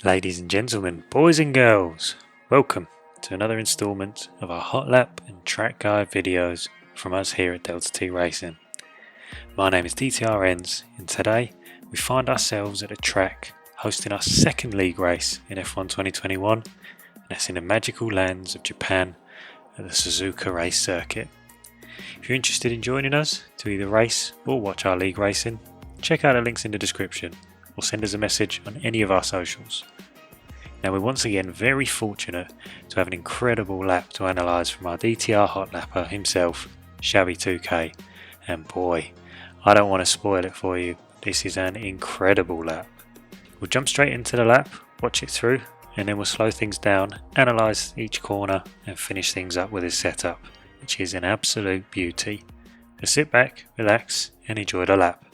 Ladies and gentlemen, boys and girls, welcome to another installment of our hot lap and track guide videos from us here at Delta T Racing. My name is DTR and today we find ourselves at a track hosting our second league race in F1 2021, and that's in the magical lands of Japan at the Suzuka race circuit. If you're interested in joining us to either race or watch our league racing, check out the links in the description or send us a message on any of our socials. Now, we're once again very fortunate to have an incredible lap to analyse from our DTR Hotlapper himself, Shabby2K, and boy, I don't want to spoil it for you, this is an incredible lap. We'll jump straight into the lap, watch it through, and then we'll slow things down, analyse each corner and finish things up with his setup, which is an absolute beauty. So sit back, relax and enjoy the lap.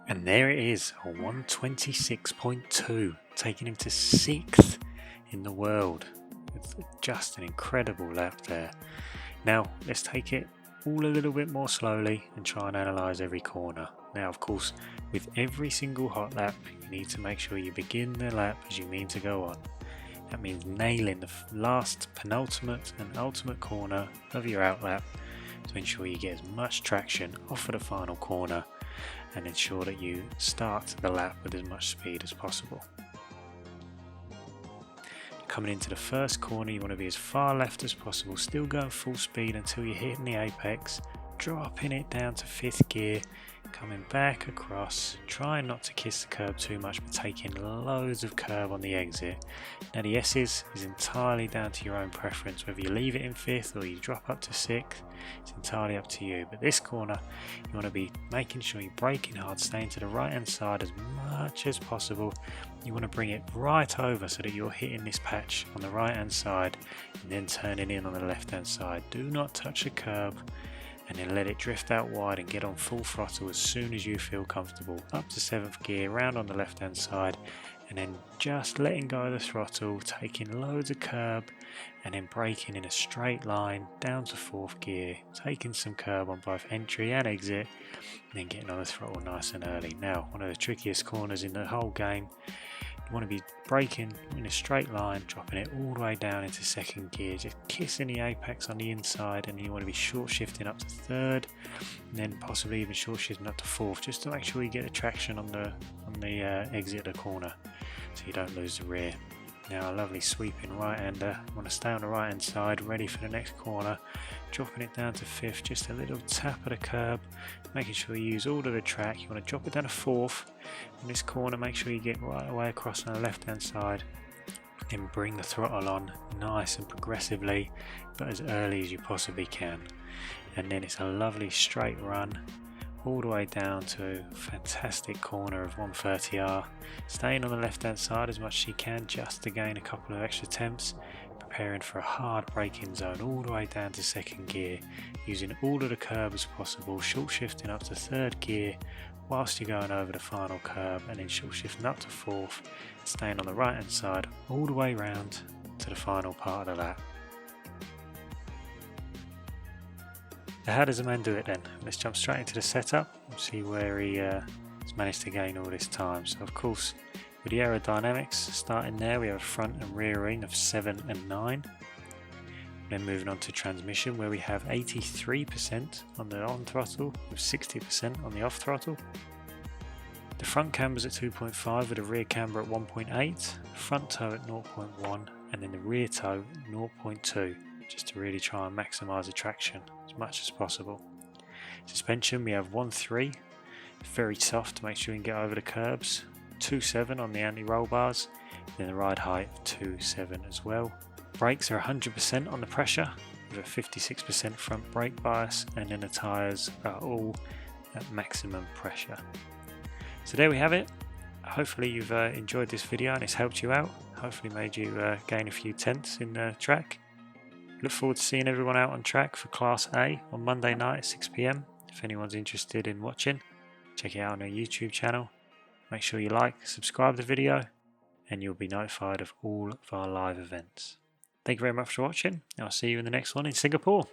And there it is, a 126.2, taking him to 6th in the world. It's just an incredible lap there. Now, let's take it all a little bit more slowly and try and analyse every corner. Now, of course, with every single hot lap, you need to make sure you begin the lap as you mean to go on. That means nailing the last penultimate and ultimate corner of your out lap to ensure you get as much traction off of the final corner and ensure that you start the lap with as much speed as possible. Coming into the first corner, you want to be as far left as possible, still going full speed until you're hitting the apex, dropping it down to 5th gear, coming back across, trying not to kiss the curb too much but taking loads of curb on the exit. Now the S's is entirely down to your own preference, whether you leave it in 5th or you drop up to 6th, it's entirely up to you. But this corner, you want to be making sure you're braking hard, staying to the right hand side as much as possible. You want to bring it right over so that you're hitting this patch on the right hand side and then turning in on the left hand side. Do not touch the curb, and then let it drift out wide and get on full throttle as soon as you feel comfortable. Up to 7th gear, round on the left hand side, and then just letting go of the throttle, taking loads of curb, and then braking in a straight line down to 4th gear, taking some curb on both entry and exit, and then getting on the throttle nice and early. Now, one of the trickiest corners in the whole game. You want to be braking in a straight line, dropping it all the way down into 2nd gear, just kissing the apex on the inside, and you want to be short shifting up to 3rd, and then possibly even short shifting up to 4th, just to make sure you get the traction on the exit of the corner, so you don't lose the rear. Now a lovely sweeping right-hander, you want to stay on the right hand side, ready for the next corner, dropping it down to 5th, just a little tap of the curb, making sure you use all of the track. You want to drop it down to 4th, in this corner make sure you get right away across on the left hand side, then bring the throttle on nice and progressively, but as early as you possibly can. And then it's a lovely straight run all the way down to a fantastic corner of 130R, staying on the left hand side as much as you can just to gain a couple of extra temps, preparing for a hard braking zone all the way down to second gear, using all of the curb as possible, short shifting up to third gear whilst you're going over the final curb, and then short shifting up to fourth, staying on the right hand side all the way round to the final part of the lap. So how does a man do it then? Let's jump straight into the setup and see where he has managed to gain all this time. So of course, with the aerodynamics, starting there we have a front and rear wing of 7 and 9. Then moving on to transmission, where we have 83% on the on throttle with 60% on the off throttle. The front camber's at 2.5 with the rear camber at 1.8, front toe at 0.1 and then the rear toe at 0.2, just to really try and maximise the traction as much as possible. Suspension, we have 1.3, very soft to make sure you can get over the curbs, 2.7 on the anti-roll bars, then the ride height of 2.7 as well. Brakes are 100% on the pressure with a 56% front brake bias, and then the tyres are all at maximum pressure. So there we have it. Hopefully you've enjoyed this video and it's helped you out. Hopefully made you gain a few tenths in the track. Look forward to seeing everyone out on track for Class A on Monday night at 6 PM. If anyone's interested in watching, check it out on our YouTube channel. Make sure you like, subscribe to the video, and you'll be notified of all of our live events. Thank you very much for watching. I'll see you in the next one in Singapore.